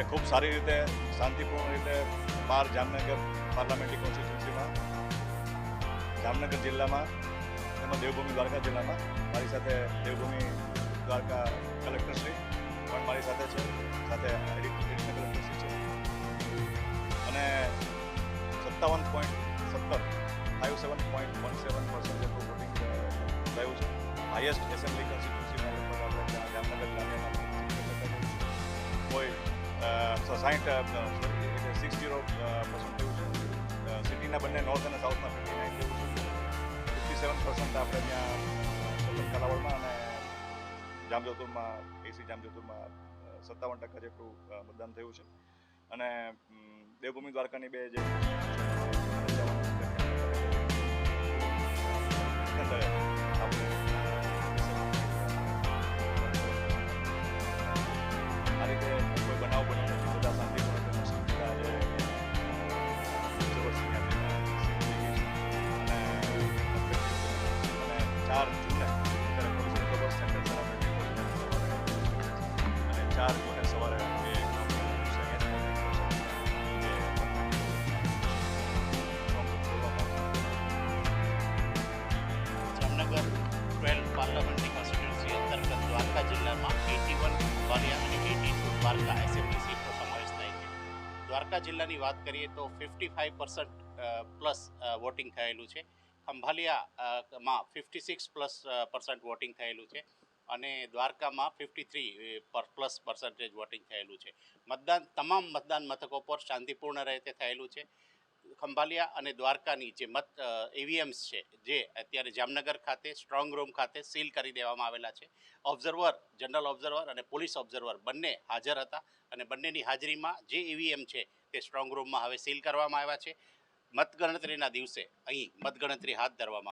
કે ખૂબ સારી રીતે શાંતિપૂર્ણ રીતે જામનગર પાર્લામેન્ટરી કોન્સ્ટિટ્યુન્સીમાં જામનગર જિલ્લામાં તેમજ દેવભૂમિ દ્વારકા જિલ્લામાં મારી સાથે દેવભૂમિ દ્વારકા કલેક્ટરશ્રી પણ મારી સાથે છે, સાથે એડિશનલ કલેક્ટરશ્રી છે અને 57.17% જેટલું વોટિંગ થયું છે. હાઈએસ્ટ એસેમ્બલી કોન્સ્ટિટ્યુન્સીમાં લગભગ આપણે જામનગર જિલ્લામાં કોઈ 60% થયું છે. સિટીના બંને નોર્થ અને સાઉથમાં 59 જેવું છે. 57% આપણે ત્યાં સતન કાલાવડમાં અને જામજોધપુરમાં એસી જામજોધપુરમાં 57% જેટલું મતદાન થયું છે. અને દેવભૂમિ દ્વારકાની બે જે આ રીતે કોઈ બનાવ બન્યો નથી. બધા શાંતિપૂર્ણ અને 4 જૂને પોલીસ બંદોબસ્ત સેન્ટર અને 4 જૂને સવારે જામનગર 12 પાર્લામેન્ટરી કોન્સ્ટિટ્યુન્સી અંતર્ગત દ્વારકા જિલ્લામાં 81 ખંભાલિયા અને 82 દ્વારકા એસેમ્બલી સીટનો સમાવેશ થાય છે. દ્વારકા જિલ્લાની વાત કરીએ તો 55% પ્લસ વોટિંગ થયેલું છે. ખંભાલિયામાં 56% વોટિંગ થયેલું છે અને દ્વારકામાં 53% વોટિંગ થયેલું છે. તમામ મતદાન મથકો પર શાંતિપૂર્ણ રીતે થયેલું છે. ખંભાલિયા અને દ્વારકાની જે ઈવીએમ્સ છે જે અત્યારે જામનગર ખાતે સ્ટ્રોંગ રૂમ ખાતે સીલ કરી દેવામાં આવેલા છે. જનરલ ઓબ્ઝર્વર અને પોલીસ ઓબ્ઝર્વર બંને હાજર હતા અને બંનેની હાજરીમાં જે ઈવીએમ છે તે સ્ટ્રોંગ રૂમમાં હવે સીલ કરવામાં આવ્યા છે. મતગણતરીના દિવસે અહીં મતગણતરી હાથ ધરવામાં